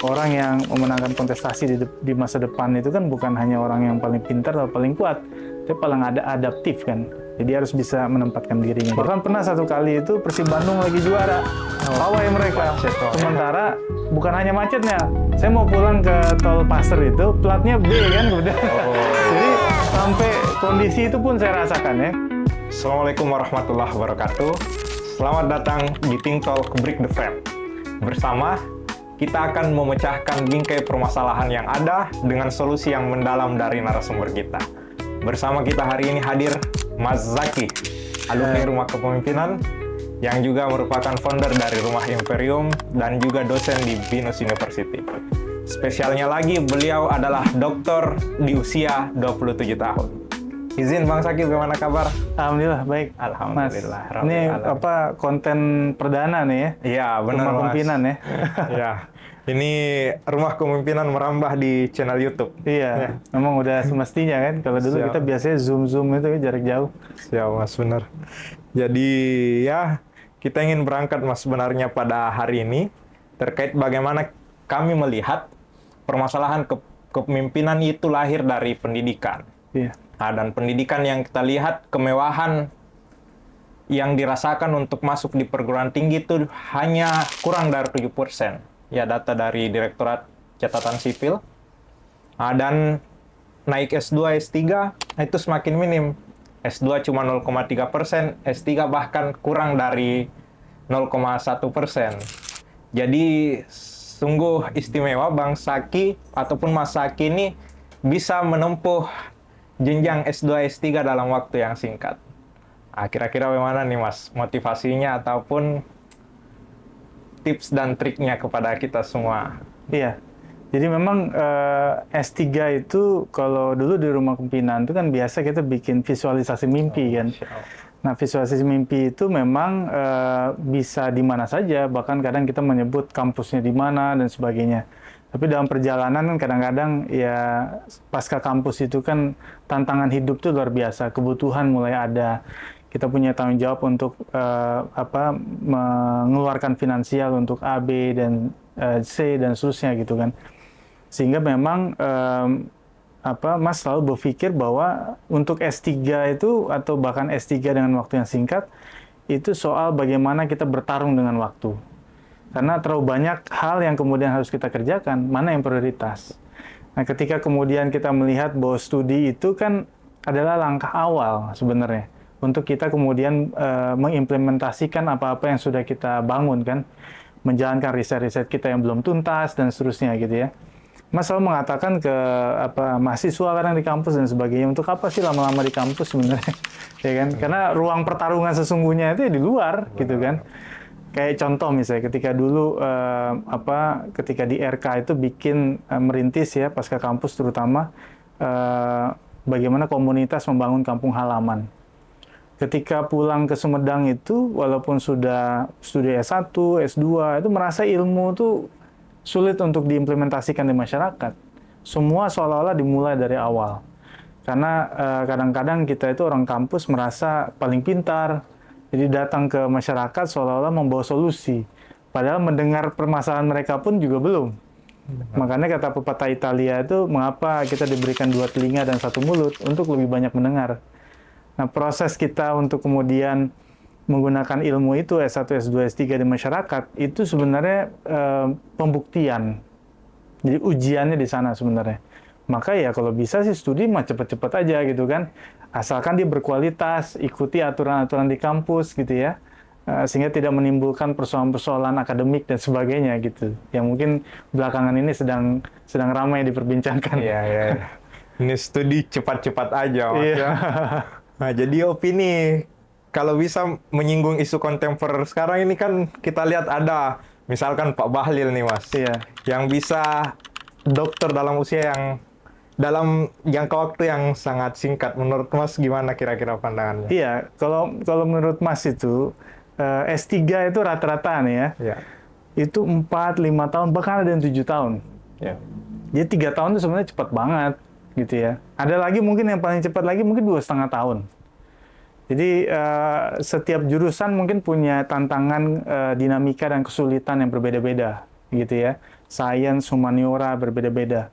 orang yang memenangkan kontestasi di masa depan itu kan bukan hanya orang yang paling pintar atau paling kuat, tapi paling ada adaptif kan. Jadi harus bisa menempatkan dirinya. Bahkan pernah satu kali itu Persib Bandung lagi juara, pawai mereka. Sementara bukan hanya macetnya, saya mau pulang ke tol Pasir itu, platnya B kan kemudian. Jadi sampai kondisi itu pun saya rasakan ya. Assalamualaikum warahmatullahi wabarakatuh. Selamat datang di Think Talk Break the Frame. Bersama kita akan memecahkan bingkai permasalahan yang ada dengan solusi yang mendalam dari narasumber kita. Bersama kita hari ini hadir Mas Zaki, alumni Rumah Kepemimpinan, yang juga merupakan founder dari Rumah Imperium dan juga dosen di Binus University. Spesialnya lagi, beliau adalah doktor di usia 27 tahun. Izin Bang Zaki, bagaimana kabar? Alhamdulillah baik. Alhamdulillah. Mas, ini apa konten perdana nih ya? Iya, benar Rumah Mas. Kepemimpinan ya. Iya. Ini Rumah Kepemimpinan merambah di channel YouTube. Iya, memang udah semestinya kan. Kalau dulu kita biasanya zoom itu jarak jauh. Siap Mas, benar. Jadi ya, kita ingin berangkat Mas sebenarnya pada hari ini terkait bagaimana kami melihat permasalahan kepemimpinan itu lahir dari pendidikan. Iya. Nah, dan pendidikan yang kita lihat, kemewahan yang dirasakan untuk masuk di perguruan tinggi itu hanya kurang dari 7%. Ya, data dari Direktorat Catatan Sipil. Nah, dan naik S2, S3 itu semakin minim. S2 cuma 0,3%, S3 bahkan kurang dari 0,1%. Jadi sungguh istimewa Bang Zaki ataupun Mas Zaki ini bisa menempuh jenjang S2, S3 dalam waktu yang singkat. Nah, kira-kira bagaimana nih Mas motivasinya ataupun tips dan triknya kepada kita semua? Iya. Jadi memang S3 itu kalau dulu di Rumah Kepemimpinan itu kan biasa kita bikin visualisasi mimpi kan. Nah, visualisasi mimpi itu memang bisa di mana saja, bahkan kadang kita menyebut kampusnya di mana dan sebagainya. Tapi dalam perjalanan kan kadang-kadang ya pasca kampus itu kan tantangan hidup tuh luar biasa, kebutuhan mulai ada. Kita punya tanggung jawab untuk mengeluarkan finansial untuk A, B dan C dan seterusnya gitu kan. Sehingga memang Mas selalu berpikir bahwa untuk S3 itu atau bahkan S3 dengan waktu yang singkat itu soal bagaimana kita bertarung dengan waktu. Karena terlalu banyak hal yang kemudian harus kita kerjakan, mana yang prioritas. Nah, ketika kemudian kita melihat bahwa studi itu kan adalah langkah awal sebenarnya untuk kita kemudian mengimplementasikan apa-apa yang sudah kita bangun kan, menjalankan riset-riset kita yang belum tuntas dan seterusnya gitu ya. Mas selalu mengatakan ke mahasiswa kadang di kampus dan sebagainya, untuk apa sih lama-lama di kampus sebenarnya, ya kan? Karena ruang pertarungan sesungguhnya itu ya di luar gitu kan. Kayak contoh misalnya ketika dulu ketika di RK itu bikin merintis ya pasca kampus terutama bagaimana komunitas membangun kampung halaman. Ketika pulang ke Sumedang itu walaupun sudah studi S1, S2 itu merasa ilmu itu sulit untuk diimplementasikan di masyarakat. Semua seolah-olah dimulai dari awal. Karena kadang-kadang kita itu orang kampus merasa paling pintar. Jadi datang ke masyarakat seolah-olah membawa solusi. Padahal mendengar permasalahan mereka pun juga belum. Makanya kata pepatah Italia itu, mengapa kita diberikan 2 telinga dan 1 mulut untuk lebih banyak mendengar. Nah, proses kita untuk kemudian menggunakan ilmu itu S1, S2, S3 di masyarakat, itu sebenarnya pembuktian. Jadi ujiannya di sana sebenarnya. Maka ya kalau bisa sih studi mah cepet-cepet aja gitu kan. Asalkan dia berkualitas, ikuti aturan-aturan di kampus gitu ya. Sehingga tidak menimbulkan persoalan-persoalan akademik dan sebagainya gitu. Yang mungkin belakangan ini sedang ramai diperbincangkan. Iya, iya. Ini studi cepat-cepat aja Mas. Iya. Nah, jadi opini kalau bisa menyinggung isu kontemporer sekarang ini kan kita lihat ada misalkan Pak Bahlil nih Mas. Iya. Yang bisa dokter dalam usia yang dalam jangka waktu yang sangat singkat. Menurut Mas gimana kira-kira pandangannya? Iya, kalau menurut Mas itu S3 itu rata-rata nih ya. Iya. Itu 4, 5 tahun, bahkan ada yang 7 tahun. Ya. Jadi 3 tahun itu sebenarnya cepat banget gitu ya. Ada lagi mungkin yang paling cepat lagi mungkin 2,5 tahun. Jadi setiap jurusan mungkin punya tantangan dinamika dan kesulitan yang berbeda-beda gitu ya. sains, humaniora berbeda-beda.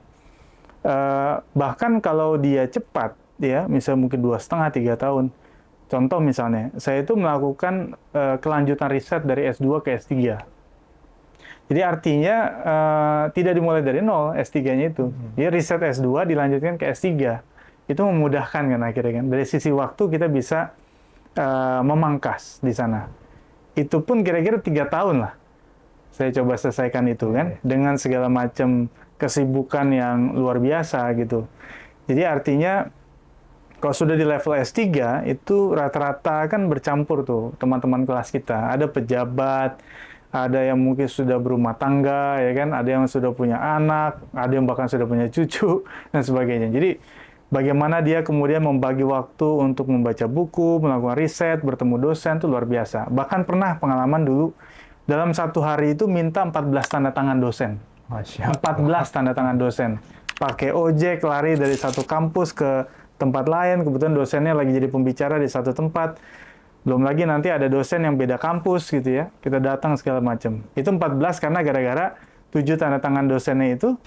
Bahkan kalau dia cepat, ya, misalnya mungkin 2,5-3 tahun. Contoh misalnya, saya itu melakukan kelanjutan riset dari S2 ke S3. Jadi artinya tidak dimulai dari nol S3-nya itu. Jadi riset S2 dilanjutkan ke S3. Itu memudahkan kan akhirnya kan. Dari sisi waktu kita bisa memangkas di sana. Itu pun kira-kira 3 tahun lah. Saya coba selesaikan itu kan. Dengan segala macam kesibukan yang luar biasa gitu. Jadi artinya kalau sudah di level S3 itu rata-rata kan bercampur tuh teman-teman kelas kita. Ada pejabat, ada yang mungkin sudah berumah tangga, ya kan? Ada yang sudah punya anak, ada yang bahkan sudah punya cucu dan sebagainya. Jadi bagaimana dia kemudian membagi waktu untuk membaca buku, melakukan riset, bertemu dosen itu luar biasa. Bahkan pernah pengalaman dulu dalam satu hari itu minta 14 tanda tangan dosen. 14 tanda tangan dosen. Pakai ojek, lari dari satu kampus ke tempat lain, kebetulan dosennya lagi jadi pembicara di satu tempat. Belum lagi nanti ada dosen yang beda kampus gitu ya. Kita datang segala macam. Itu 14 karena gara-gara 7 tanda tangan dosennya itu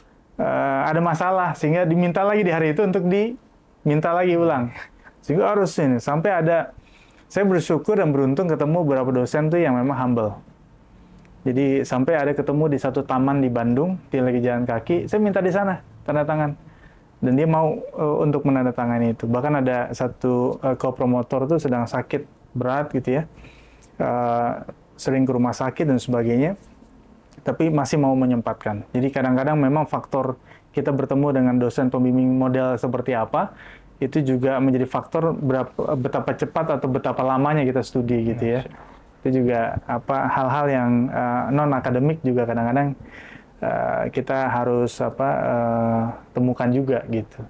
ada masalah sehingga diminta lagi di hari itu untuk diminta lagi ulang. Sehingga harus ini sampai ada, saya bersyukur dan beruntung ketemu beberapa dosen tuh yang memang humble. Jadi sampai ada ketemu di satu taman di Bandung, dia lagi jalan kaki, saya minta di sana tanda tangan. Dan dia mau untuk menandatangani itu. Bahkan ada satu kopromotor tuh sedang sakit berat gitu ya. Sering ke rumah sakit dan sebagainya. Tapi masih mau menyempatkan. Jadi kadang-kadang memang faktor kita bertemu dengan dosen pembimbing model seperti apa, itu juga menjadi faktor betapa cepat atau betapa lamanya kita studi gitu ya. Itu juga hal-hal yang non akademik juga kadang-kadang kita harus temukan juga gitu.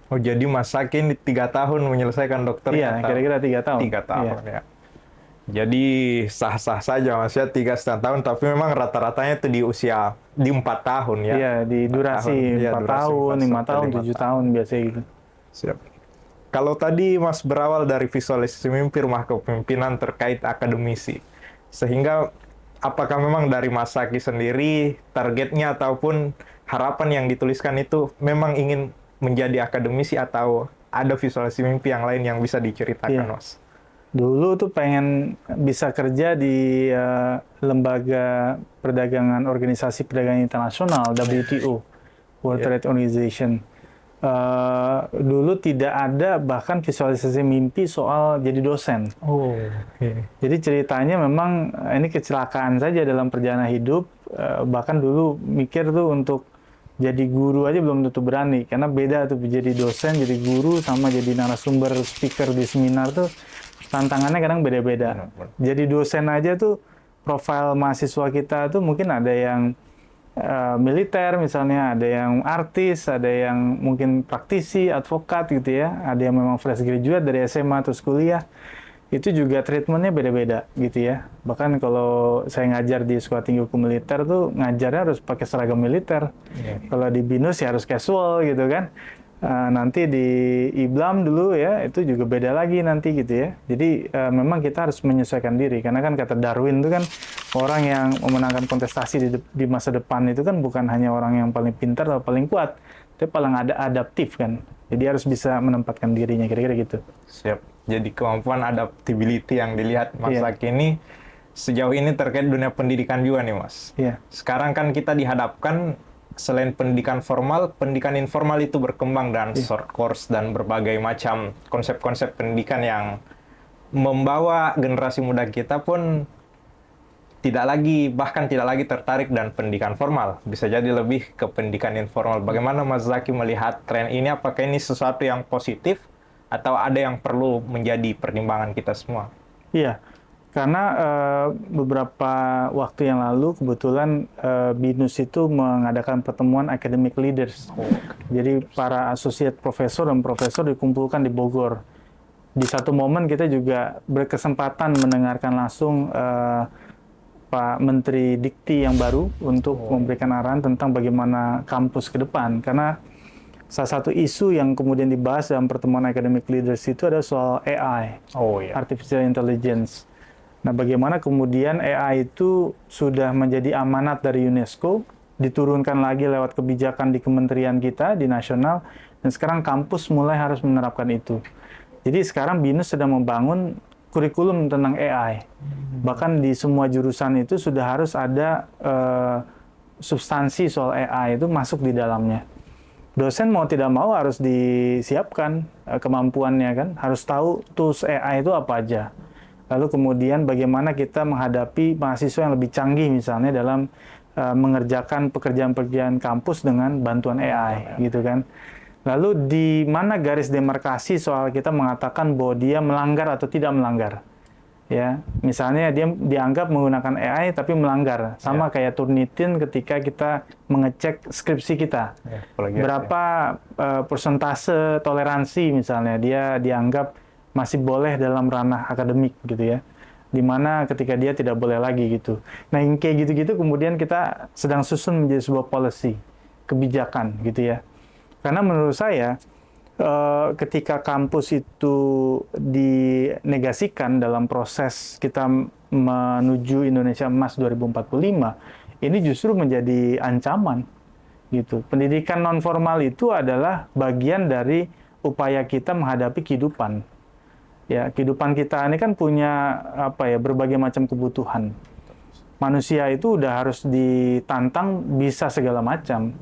Oh, jadi Mas Zaki ini 3 tahun menyelesaikan dokter? Iya, kira-kira 3 tahun. 3 tahun iya. Ya. Jadi sah-sah saja Mas ya 3,5 tahun, tapi memang rata-ratanya itu di usia di 4 tahun ya. Iya, di durasi 4 tahun, 5 tahun, 7 tahun biasanya gitu. Siap. Kalau tadi Mas berawal dari visualisasi mimpi rumah kepemimpinan terkait akademisi, sehingga apakah memang dari Mas Zaki sendiri targetnya ataupun harapan yang dituliskan itu memang ingin menjadi akademisi atau ada visualisasi mimpi yang lain yang bisa diceritakan, Mas? Dulu tuh pengen bisa kerja di lembaga perdagangan organisasi perdagangan internasional WTO, World Trade Organization. Dulu tidak ada bahkan visualisasi mimpi soal jadi dosen. Oh, Jadi ceritanya memang ini kecelakaan saja dalam perjalanan hidup. Bahkan dulu mikir tuh untuk jadi guru aja belum tentu berani, karena beda tuh jadi dosen, jadi guru sama jadi narasumber speaker di seminar tuh tantangannya kadang beda-beda. Jadi dosen aja tuh profil mahasiswa kita tuh mungkin ada yang militer misalnya, ada yang artis, ada yang mungkin praktisi, advokat gitu ya, ada yang memang fresh graduate dari SMA atau kuliah. Itu juga treatmentnya beda-beda gitu ya. Bahkan kalau saya ngajar di Sekolah Tinggi Hukum Militer tuh ngajarnya harus pakai seragam militer. Kalau di BINUS ya harus casual gitu kan. Nanti di IBLAM dulu ya itu juga beda lagi nanti gitu ya. Jadi memang kita harus menyesuaikan diri, karena kan kata Darwin itu kan orang yang memenangkan kontestasi di masa depan itu kan bukan hanya orang yang paling pintar atau paling kuat, tapi paling adaptif kan. Jadi harus bisa menempatkan dirinya, kira-kira gitu. Siap. Jadi kemampuan adaptability yang dilihat Mas Zaki ini sejauh ini terkait dunia pendidikan juga nih Mas. Sekarang kan kita dihadapkan selain pendidikan formal, pendidikan informal itu berkembang dan short course dan berbagai macam konsep-konsep pendidikan yang membawa generasi muda kita pun bahkan tidak lagi tertarik dan pendidikan formal. Bisa jadi lebih ke pendidikan informal. Bagaimana Mas Zaki melihat tren ini? Apakah ini sesuatu yang positif atau ada yang perlu menjadi pertimbangan kita semua? Iya, karena beberapa waktu yang lalu kebetulan BINUS itu mengadakan pertemuan academic leaders. Jadi para associate profesor dan profesor dikumpulkan di Bogor. Di satu momen kita juga berkesempatan mendengarkan langsung Pak Menteri Dikti yang baru untuk memberikan arahan tentang bagaimana kampus ke depan. Karena salah satu isu yang kemudian dibahas dalam pertemuan academic leaders itu adalah soal AI, Artificial Intelligence. Nah, bagaimana kemudian AI itu sudah menjadi amanat dari UNESCO, diturunkan lagi lewat kebijakan di kementerian kita, di nasional, dan sekarang kampus mulai harus menerapkan itu. Jadi sekarang BINUS sedang membangun kurikulum tentang AI. Bahkan di semua jurusan itu sudah harus ada substansi soal AI itu masuk di dalamnya. Dosen mau tidak mau harus disiapkan kemampuannya kan, harus tahu tools AI itu apa aja. Lalu kemudian bagaimana kita menghadapi mahasiswa yang lebih canggih misalnya dalam mengerjakan pekerjaan-pekerjaan kampus dengan bantuan AI gitu kan. Lalu di mana garis demarkasi soal kita mengatakan bahwa dia melanggar atau tidak melanggar. Ya, misalnya dia dianggap menggunakan AI tapi melanggar. Sama kayak Turnitin ketika kita mengecek skripsi kita. Berapa persentase toleransi misalnya dia dianggap masih boleh dalam ranah akademik gitu ya. Dimana ketika dia tidak boleh lagi gitu. Nah, yang kayak gitu-gitu kemudian kita sedang susun menjadi sebuah policy, kebijakan gitu ya. Karena menurut saya ketika kampus itu dinegasikan dalam proses kita menuju Indonesia Emas 2045, ini justru menjadi ancaman gitu. Pendidikan non formal itu adalah bagian dari upaya kita menghadapi kehidupan. Ya, kehidupan kita ini kan punya berbagai macam kebutuhan. Manusia itu udah harus ditantang bisa segala macam.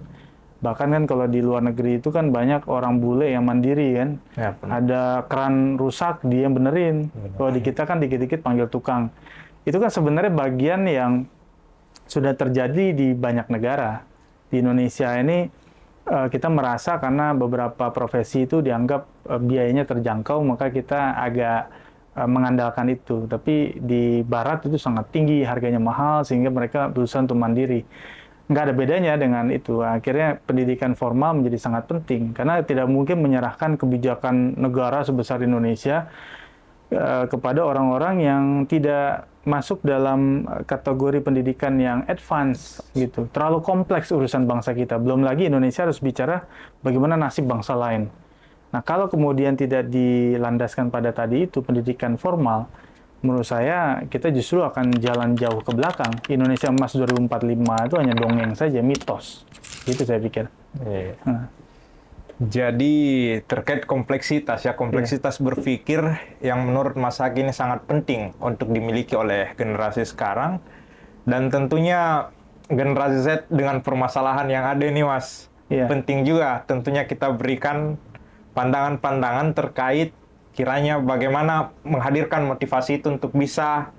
Bahkan kan kalau di luar negeri itu kan banyak orang bule yang mandiri kan. Ya, ada keran rusak dia yang benerin. Kalau di kita kan dikit-dikit panggil tukang. Itu kan sebenarnya bagian yang sudah terjadi di banyak negara. Di Indonesia ini kita merasa karena beberapa profesi itu dianggap biayanya terjangkau, maka kita agak mengandalkan itu. Tapi di Barat itu sangat tinggi, harganya mahal, sehingga mereka berusaha untuk mandiri. Nggak ada bedanya dengan itu. Akhirnya pendidikan formal menjadi sangat penting, karena tidak mungkin menyerahkan kebijakan negara sebesar Indonesia kepada orang-orang yang tidak masuk dalam kategori pendidikan yang advance gitu. Terlalu kompleks urusan bangsa kita. Belum lagi Indonesia harus bicara bagaimana nasib bangsa lain. Nah, kalau kemudian tidak dilandaskan pada tadi itu pendidikan formal, menurut saya kita justru akan jalan jauh ke belakang. Indonesia Emas 2045 itu hanya dongeng saja, mitos. Gitu saya pikir. Nah. Jadi terkait kompleksitas berpikir yang menurut Mas Haki ini sangat penting untuk dimiliki oleh generasi sekarang, dan tentunya generasi Z dengan permasalahan yang ada ini Mas, penting juga tentunya kita berikan pandangan-pandangan terkait kiranya bagaimana menghadirkan motivasi itu untuk bisa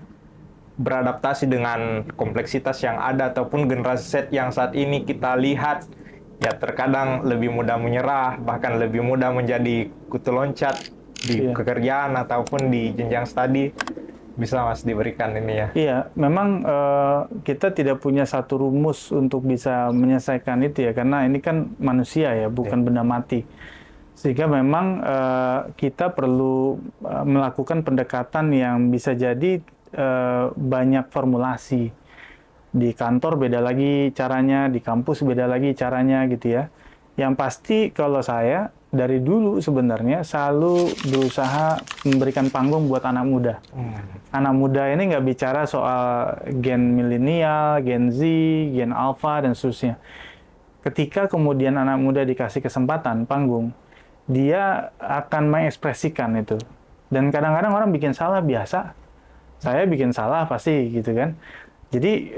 beradaptasi dengan kompleksitas yang ada, ataupun generasi Z yang saat ini kita lihat ya terkadang lebih mudah menyerah, bahkan lebih mudah menjadi kutu loncat di pekerjaan ataupun di jenjang studi. Bisa Mas diberikan ini ya? Iya, memang kita tidak punya satu rumus untuk bisa menyelesaikan itu ya, karena ini kan manusia ya, bukan benda mati. Sehingga memang kita perlu melakukan pendekatan yang bisa jadi banyak formulasi. Di kantor beda lagi caranya, di kampus beda lagi caranya gitu ya. Yang pasti kalau saya dari dulu sebenarnya selalu berusaha memberikan panggung buat anak muda. Anak muda ini nggak bicara soal gen milenial, gen Z, gen alpha, dan seterusnya. Ketika kemudian anak muda dikasih kesempatan panggung, dia akan mengekspresikan itu. Dan kadang-kadang orang bikin salah biasa. Saya bikin salah pasti gitu kan. Jadi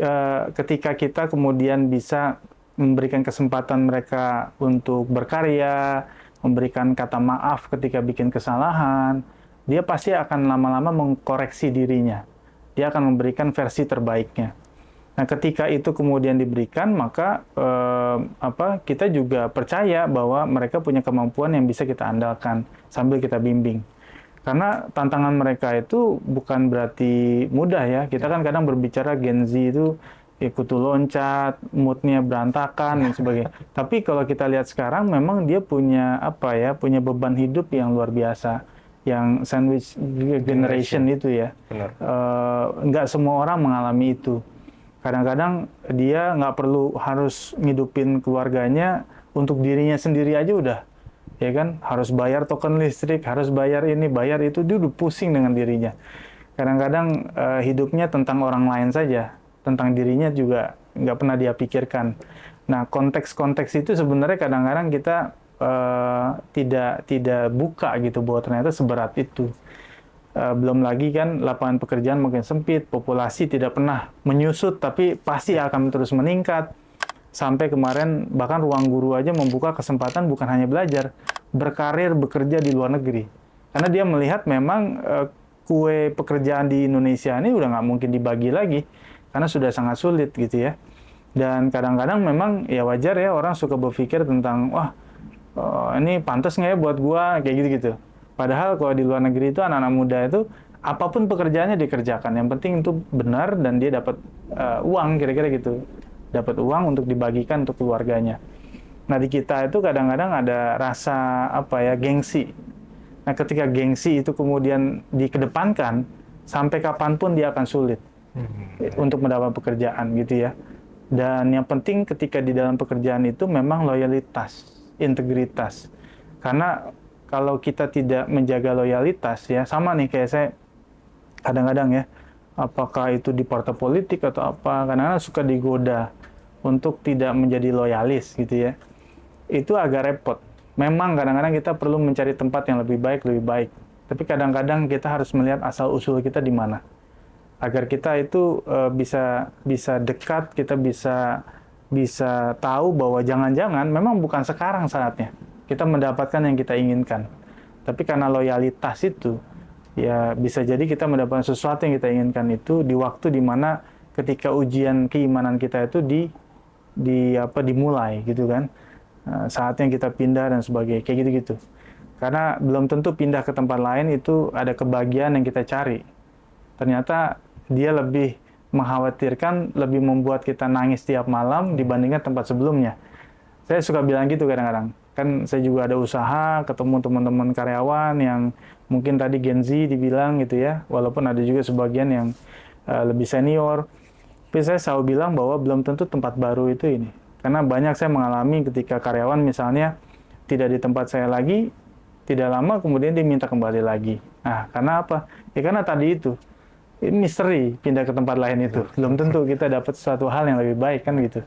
ketika kita kemudian bisa memberikan kesempatan mereka untuk berkarya, memberikan kata maaf ketika bikin kesalahan, dia pasti akan lama-lama mengkoreksi dirinya. Dia akan memberikan versi terbaiknya. Nah, ketika itu kemudian diberikan, maka kita juga percaya bahwa mereka punya kemampuan yang bisa kita andalkan sambil kita bimbing. Karena tantangan mereka itu bukan berarti mudah ya. Kita kan kadang berbicara Gen Z itu kutu loncat, moodnya berantakan dan sebagainya. Tapi kalau kita lihat sekarang memang dia punya punya beban hidup yang luar biasa. Yang sandwich generation itu ya. Nggak semua orang mengalami itu. Kadang-kadang dia nggak perlu harus ngidupin keluarganya, untuk dirinya sendiri aja udah. Ya kan, harus bayar token listrik, harus bayar ini, bayar itu, dia udah pusing dengan dirinya. Kadang-kadang hidupnya tentang orang lain saja, tentang dirinya juga nggak pernah dia pikirkan. Nah, konteks-konteks itu sebenarnya kadang-kadang kita tidak buka gitu bahwa ternyata seberat itu. Belum lagi kan lapangan pekerjaan makin sempit, populasi tidak pernah menyusut, tapi pasti akan terus meningkat. Sampai kemarin bahkan ruang guru aja membuka kesempatan bukan hanya belajar, berkarir, bekerja di luar negeri. Karena dia melihat memang kue pekerjaan di Indonesia ini udah nggak mungkin dibagi lagi, karena sudah sangat sulit gitu ya. Dan kadang-kadang memang ya wajar ya orang suka berpikir tentang, wah ini pantas nggak ya buat gua, kayak gitu-gitu. Padahal kalau di luar negeri itu anak-anak muda itu apapun pekerjaannya dikerjakan, yang penting itu benar dan dia dapat uang, kira-kira gitu. Dapat uang untuk dibagikan untuk keluarganya. Nah, di kita itu kadang-kadang ada rasa gengsi. Nah, ketika gengsi itu kemudian dikedepankan, sampai kapanpun dia akan sulit untuk mendapat pekerjaan gitu ya. Dan yang penting ketika di dalam pekerjaan itu memang loyalitas, integritas. Karena kalau kita tidak menjaga loyalitas ya, sama nih kayak saya kadang-kadang ya, apakah itu di partai politik atau apa, kadang-kadang suka digoda untuk tidak menjadi loyalis gitu ya. Itu agak repot. Memang kadang-kadang kita perlu mencari tempat yang lebih baik. Tapi kadang-kadang kita harus melihat asal-usul kita di mana. Agar kita itu bisa dekat, kita bisa tahu bahwa jangan-jangan memang bukan sekarang saatnya kita mendapatkan yang kita inginkan. Tapi karena loyalitas itu, ya bisa jadi kita mendapatkan sesuatu yang kita inginkan itu di waktu di mana ketika ujian keimanan kita itu dimulai gitu kan. Saatnya kita pindah dan sebagainya, kayak gitu-gitu. Karena belum tentu pindah ke tempat lain itu ada kebahagiaan yang kita cari. Ternyata dia lebih mengkhawatirkan, lebih membuat kita nangis tiap malam dibandingkan tempat sebelumnya. Saya suka bilang gitu kadang-kadang. Kan saya juga ada usaha, ketemu teman-teman karyawan yang mungkin tadi Gen Z dibilang gitu ya, walaupun ada juga sebagian yang lebih senior. Tapi saya selalu bilang bahwa belum tentu tempat baru itu ini. Karena banyak saya mengalami ketika karyawan misalnya tidak di tempat saya lagi, tidak lama kemudian dia minta kembali lagi. Nah, karena apa? Ya karena tadi itu, misteri pindah ke tempat lain itu. Belum tentu kita dapat suatu hal yang lebih baik kan gitu.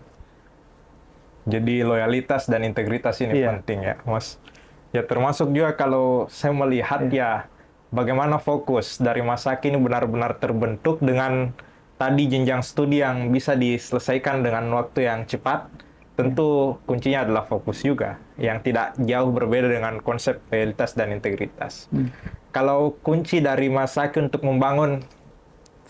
Jadi loyalitas dan integritas ini penting ya, Mas. Ya termasuk juga kalau saya melihat ya bagaimana fokus dari Mas Aki ini benar-benar terbentuk dengan tadi jenjang studi yang bisa diselesaikan dengan waktu yang cepat. Tentu kuncinya adalah fokus juga, yang tidak jauh berbeda dengan konsep loyalitas dan integritas. Kalau kunci dari Mas Aki untuk membangun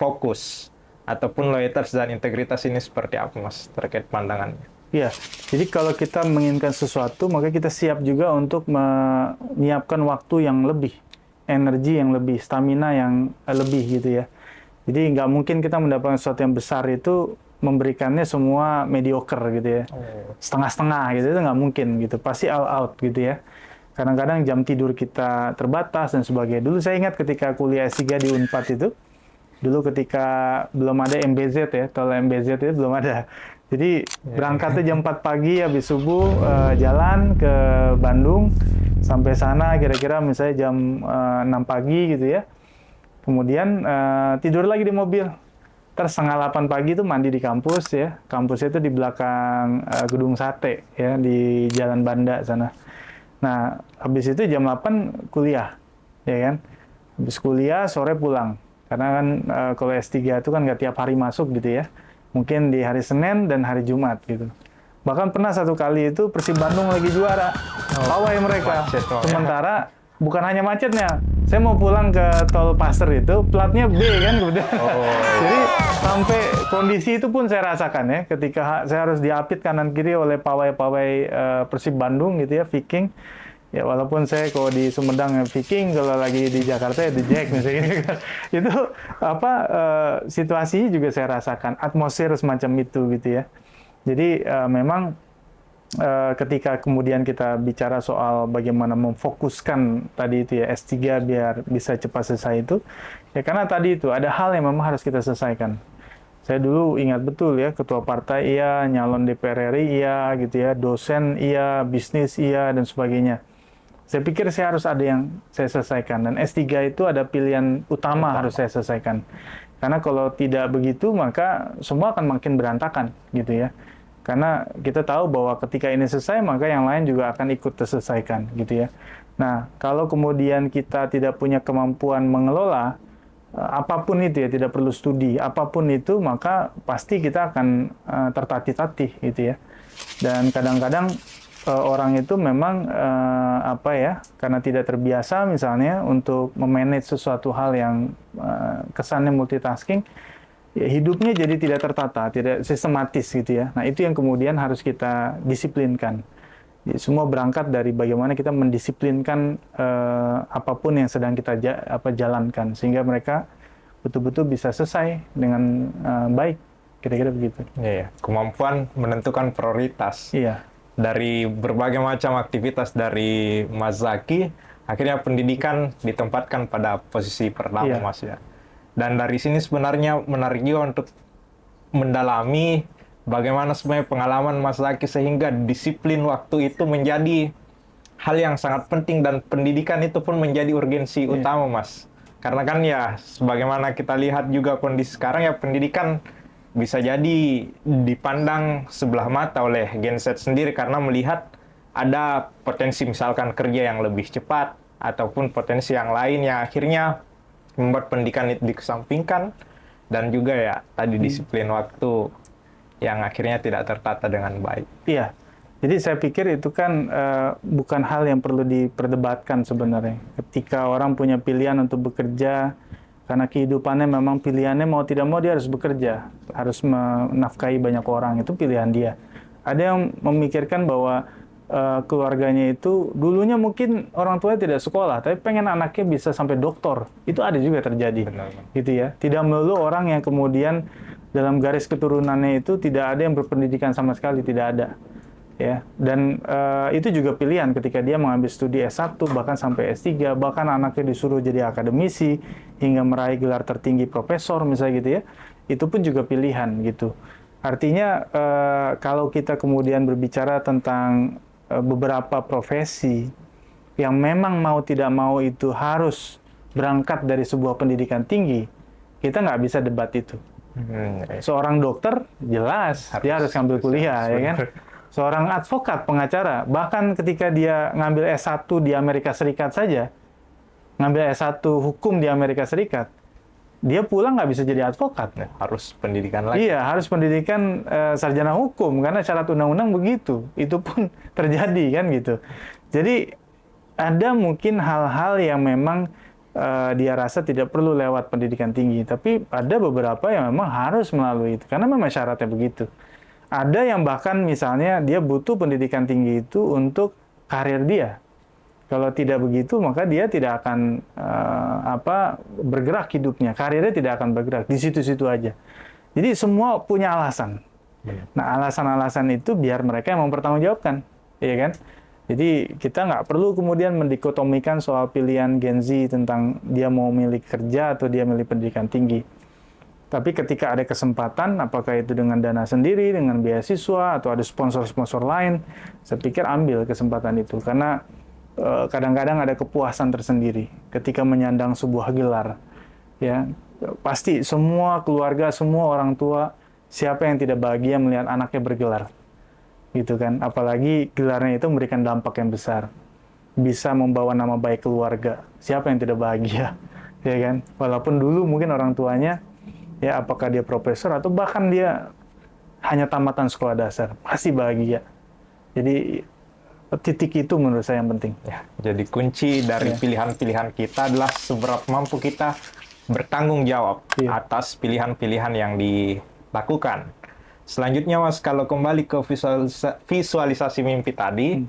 fokus ataupun loyalitas dan integritas ini seperti apa, Mas, terkait pandangannya? Ya, jadi kalau kita menginginkan sesuatu, maka kita siap juga untuk menyiapkan waktu yang lebih, energi yang lebih, stamina yang lebih gitu ya. Jadi nggak mungkin kita mendapatkan sesuatu yang besar itu memberikannya semua mediocre gitu ya. Setengah-setengah gitu, itu nggak mungkin gitu. Pasti all out gitu ya. Kadang-kadang jam tidur kita terbatas dan sebagainya. Dulu saya ingat ketika kuliah S3 di Unpad itu, dulu ketika belum ada MBZ ya, tol MBZ itu belum ada. Jadi berangkatnya jam 4 pagi habis subuh, jalan ke Bandung, sampai sana kira-kira misalnya jam 6 pagi gitu ya. Kemudian tidur lagi di mobil. Terus setengah 8 pagi itu mandi di kampus ya. Kampusnya itu di belakang gedung sate ya, di Jalan Banda sana. Nah, habis itu jam 8 kuliah, ya kan. Habis kuliah sore pulang. Karena kan kalau S3 itu kan nggak tiap hari masuk gitu ya. Mungkin di hari Senin dan hari Jumat gitu. Bahkan pernah satu kali itu Persib Bandung lagi juara. Pawai mereka. Sementara bukan hanya macetnya. Saya mau pulang ke tol Pasir itu, platnya B kan kemudian. Jadi sampai kondisi itu pun saya rasakan ya. Ketika saya harus diapit kanan kiri oleh pawai-pawai Persib Bandung gitu ya, Viking. Ya walaupun saya kalau di Sumedang Viking, kalau lagi di Jakarta ya The Jack misalnya kan. Itu situasinya juga saya rasakan, atmosfer semacam itu gitu ya. Jadi memang ketika kemudian kita bicara soal bagaimana memfokuskan tadi itu ya S3 biar bisa cepat selesai itu, ya karena tadi itu ada hal yang memang harus kita selesaikan. Saya dulu ingat betul ya, ketua partai iya, nyalon DPR RI iya gitu ya, dosen iya, bisnis iya dan sebagainya. Saya pikir saya harus ada yang saya selesaikan. Dan S3 itu ada pilihan utama harus saya selesaikan. Karena kalau tidak begitu, maka semua akan makin berantakan, gitu ya. Karena kita tahu bahwa ketika ini selesai, maka yang lain juga akan ikut terselesaikan, gitu ya. Nah, kalau kemudian kita tidak punya kemampuan mengelola, apapun itu ya, tidak perlu studi, apapun itu, maka pasti kita akan tertatih-tatih, gitu ya. Dan kadang-kadang orang itu memang karena tidak terbiasa misalnya untuk memanage sesuatu hal yang kesannya multitasking, ya, hidupnya jadi tidak tertata, tidak sistematis gitu ya. Nah, itu yang kemudian harus kita disiplinkan. Jadi, semua berangkat dari bagaimana kita mendisiplinkan apapun yang sedang kita jalankan, sehingga mereka betul-betul bisa selesai dengan baik, kira-kira begitu. Iya, kemampuan menentukan prioritas. Iya. Dari berbagai macam aktivitas dari Mas Zaki, akhirnya pendidikan ditempatkan pada posisi pertama, Iya. Mas ya. Dan dari sini sebenarnya menarik juga untuk mendalami bagaimana sebenarnya pengalaman Mas Zaki sehingga disiplin waktu itu menjadi hal yang sangat penting dan pendidikan itu pun menjadi urgensi utama, Mas. Karena kan ya, sebagaimana kita lihat juga kondisi sekarang ya, pendidikan bisa jadi dipandang sebelah mata oleh Gen Z sendiri karena melihat ada potensi misalkan kerja yang lebih cepat ataupun potensi yang lain yang akhirnya membuat pendidikan itu dikesampingkan, dan juga ya tadi disiplin waktu yang akhirnya tidak tertata dengan baik. Iya, jadi saya pikir itu kan bukan hal yang perlu diperdebatkan sebenarnya. Ketika orang punya pilihan untuk bekerja, karena kehidupannya memang pilihannya mau tidak mau dia harus bekerja, harus menafkahi banyak orang, itu pilihan dia. Ada yang memikirkan bahwa keluarganya itu dulunya mungkin orang tuanya tidak sekolah, tapi pengen anaknya bisa sampai doktor. Itu ada juga terjadi. Benar. Gitu ya. Tidak melulu orang yang kemudian dalam garis keturunannya itu tidak ada yang berpendidikan sama sekali, tidak ada. Ya, dan itu juga pilihan ketika dia mengambil studi S1 bahkan sampai S3, bahkan anaknya disuruh jadi akademisi hingga meraih gelar tertinggi profesor misalnya gitu ya. Itu pun juga pilihan gitu. Artinya kalau kita kemudian berbicara tentang beberapa profesi yang memang mau tidak mau itu harus berangkat dari sebuah pendidikan tinggi, kita nggak bisa debat itu. Seorang dokter jelas dia harus ngambil kuliah, ya kan? Seorang advokat, pengacara, bahkan ketika dia ngambil S1 di Amerika Serikat saja, ngambil S1 hukum di Amerika Serikat, dia pulang nggak bisa jadi advokat. Harus pendidikan lagi. Iya, harus pendidikan sarjana hukum, karena syarat undang-undang begitu. Itu pun terjadi, kan gitu. Jadi, ada mungkin hal-hal yang memang dia rasa tidak perlu lewat pendidikan tinggi, tapi ada beberapa yang memang harus melalui itu, karena memang syaratnya begitu. Ada yang bahkan misalnya dia butuh pendidikan tinggi itu untuk karir dia. Kalau tidak begitu, maka dia tidak akan bergerak hidupnya. Karirnya tidak akan bergerak di situ-situ aja. Jadi semua punya alasan. Nah, alasan-alasan itu biar mereka yang mempertanggungjawabkan, ya kan? Jadi kita nggak perlu kemudian mendikotomikan soal pilihan Gen Z tentang dia mau milih kerja atau dia milih pendidikan tinggi. Tapi ketika ada kesempatan, apakah itu dengan dana sendiri, dengan beasiswa, atau ada sponsor-sponsor lain, saya pikir ambil kesempatan itu. Karena kadang-kadang ada kepuasan tersendiri ketika menyandang sebuah gelar. Ya, pasti semua keluarga, semua orang tua, siapa yang tidak bahagia melihat anaknya bergelar. Gitu kan. Apalagi gelarnya itu memberikan dampak yang besar. Bisa membawa nama baik keluarga. Siapa yang tidak bahagia? Ya kan? Walaupun dulu mungkin orang tuanya, ya apakah dia profesor atau bahkan dia hanya tamatan sekolah dasar, pasti bahagia. Jadi titik itu menurut saya yang penting. Ya, jadi kunci dari pilihan-pilihan kita adalah seberapa mampu kita bertanggung jawab atas pilihan-pilihan yang dilakukan. Selanjutnya, Mas, kalau kembali ke visualisasi mimpi tadi,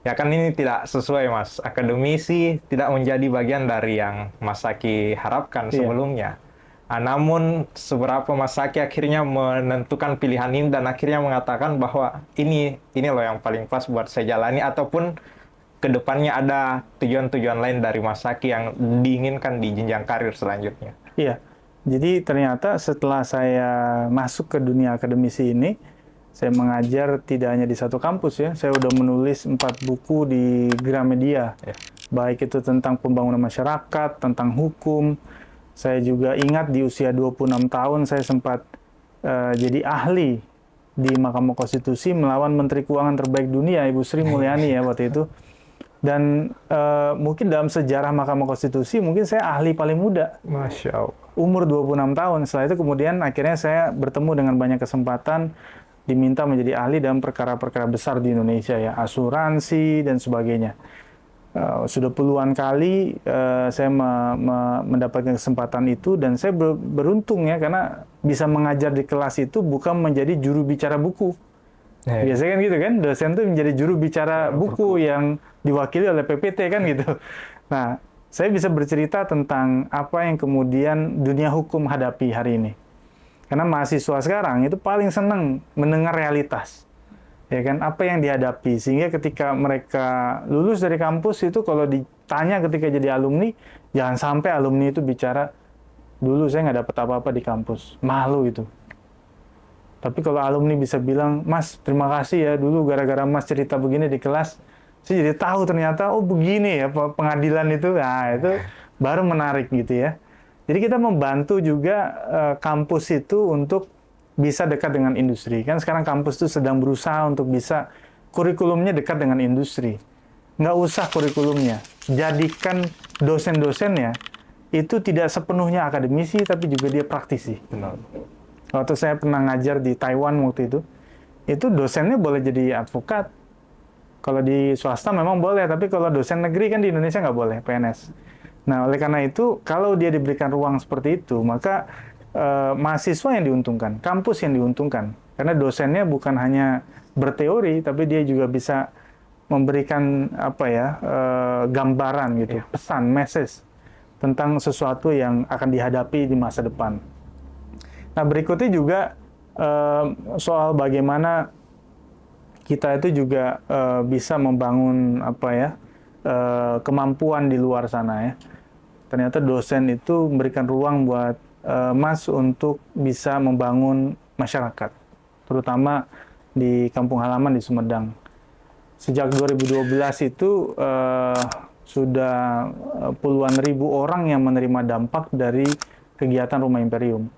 ya kan ini tidak sesuai, Mas. Akademisi tidak menjadi bagian dari yang Mas Zaki harapkan sebelumnya. Namun seberapa Mas Zaki akhirnya menentukan pilihan ini dan akhirnya mengatakan bahwa ini loh yang paling pas buat saya jalani, ataupun kedepannya ada tujuan-tujuan lain dari Mas Zaki yang diinginkan di jenjang karir selanjutnya. Iya, jadi ternyata setelah saya masuk ke dunia akademisi ini, Saya mengajar tidak hanya di satu kampus ya, saya udah menulis 4 buku di Gramedia. Ya. Baik itu tentang pembangunan masyarakat, tentang hukum. Saya juga ingat di usia 26 tahun saya sempat jadi ahli di Mahkamah Konstitusi melawan Menteri Keuangan terbaik dunia, Ibu Sri Mulyani ya waktu itu. Dan mungkin dalam sejarah Mahkamah Konstitusi, mungkin saya ahli paling muda. Masya Allah. Umur 26 tahun. Setelah itu kemudian akhirnya saya bertemu dengan banyak kesempatan, diminta menjadi ahli dalam perkara-perkara besar di Indonesia ya, asuransi dan sebagainya. Sudah puluhan kali saya mendapatkan kesempatan itu, dan saya beruntung ya karena bisa mengajar di kelas itu bukan menjadi juru bicara buku. Biasanya kan gitu kan, dosen tuh menjadi juru bicara buku yang diwakili oleh PPT kan gitu. Nah, saya bisa bercerita tentang apa yang kemudian dunia hukum hadapi hari ini. Karena mahasiswa sekarang itu paling senang mendengar realitas. Ya kan, apa yang dihadapi. Sehingga ketika mereka lulus dari kampus itu kalau ditanya ketika jadi alumni, jangan sampai alumni itu bicara, dulu saya nggak dapat apa-apa di kampus. Malu itu. Tapi kalau alumni bisa bilang, Mas, terima kasih ya, dulu gara-gara Mas cerita begini di kelas, saya jadi tahu ternyata, oh begini ya pengadilan itu. Nah, itu baru menarik gitu ya. Jadi kita membantu juga kampus itu untuk bisa dekat dengan industri. Kan sekarang kampus itu sedang berusaha untuk bisa kurikulumnya dekat dengan industri. Nggak usah kurikulumnya. Jadikan dosen-dosennya itu tidak sepenuhnya akademisi, tapi juga dia praktisi. Benar. Waktu saya pernah ngajar di Taiwan waktu itu dosennya boleh jadi advokat. Kalau di swasta memang boleh, tapi kalau dosen negeri kan di Indonesia nggak boleh, PNS. Nah, oleh karena itu, kalau dia diberikan ruang seperti itu, maka mahasiswa yang diuntungkan, kampus yang diuntungkan. Karena dosennya bukan hanya berteori, tapi dia juga bisa memberikan gambaran gitu, pesan, message tentang sesuatu yang akan dihadapi di masa depan. Nah, berikutnya juga soal bagaimana kita itu juga bisa membangun kemampuan di luar sana ya. Ternyata dosen itu memberikan ruang buat Mas untuk bisa membangun masyarakat, terutama di kampung halaman di Sumedang. Sejak 2012 itu sudah puluhan ribu orang yang menerima dampak dari kegiatan Rumah Imperium.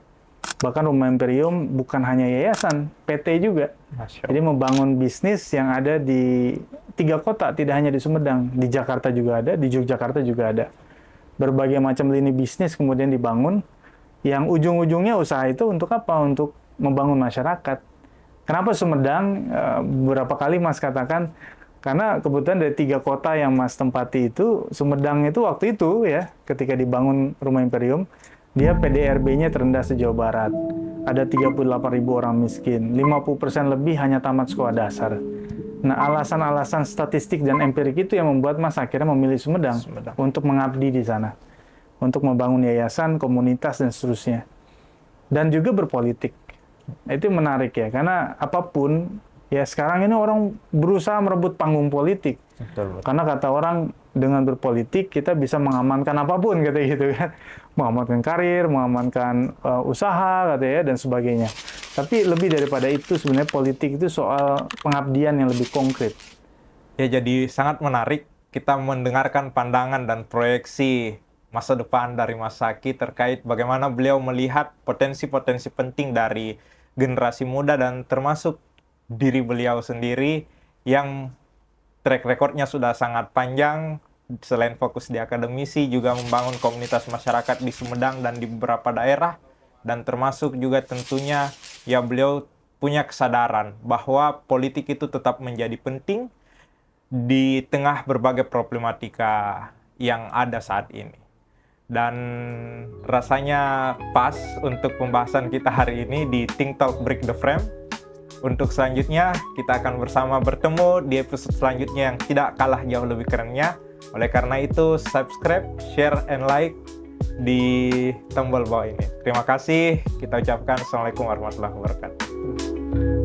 Bahkan Rumah Imperium bukan hanya yayasan, PT juga. Jadi membangun bisnis yang ada di 3 kota, tidak hanya di Sumedang. Di Jakarta juga ada, di Yogyakarta juga ada. Berbagai macam lini bisnis kemudian dibangun, yang ujung-ujungnya usaha itu untuk apa? Untuk membangun masyarakat. Kenapa Sumedang? Beberapa kali Mas katakan, karena kebetulan dari 3 kota yang Mas tempati itu, Sumedang itu waktu itu ya, ketika dibangun Rumah Imperium, dia PDRB-nya terendah se-Jawa Barat. Ada 38.000 orang miskin, 50% lebih hanya tamat sekolah dasar. Nah, alasan-alasan statistik dan empirik itu yang membuat Mas akhirnya memilih Sumedang untuk mengabdi di sana, untuk membangun yayasan, komunitas, dan seterusnya. Dan juga berpolitik. Itu menarik ya, karena apapun, ya sekarang ini orang berusaha merebut panggung politik. Betul. Karena kata orang, dengan berpolitik kita bisa mengamankan apapun, kata gitu kan. Mengamankan karir, mengamankan usaha, katanya, dan sebagainya. Tapi lebih daripada itu, sebenarnya politik itu soal pengabdian yang lebih konkret. Ya, jadi sangat menarik kita mendengarkan pandangan dan proyeksi masa depan dari Mas Zaki terkait bagaimana beliau melihat potensi-potensi penting dari generasi muda dan termasuk diri beliau sendiri yang track recordnya sudah sangat panjang. Selain fokus di akademisi, juga membangun komunitas masyarakat di Sumedang dan di beberapa daerah. Dan termasuk juga tentunya ya beliau punya kesadaran bahwa politik itu tetap menjadi penting di tengah berbagai problematika yang ada saat ini. Dan rasanya pas untuk pembahasan kita hari ini di Think Talk Break the Frame. Untuk selanjutnya, kita akan bersama bertemu di episode selanjutnya yang tidak kalah jauh lebih kerennya. Oleh karena itu, subscribe, share, and like di tombol bawah ini. Terima kasih. Kita ucapkan Assalamualaikum warahmatullahi wabarakatuh.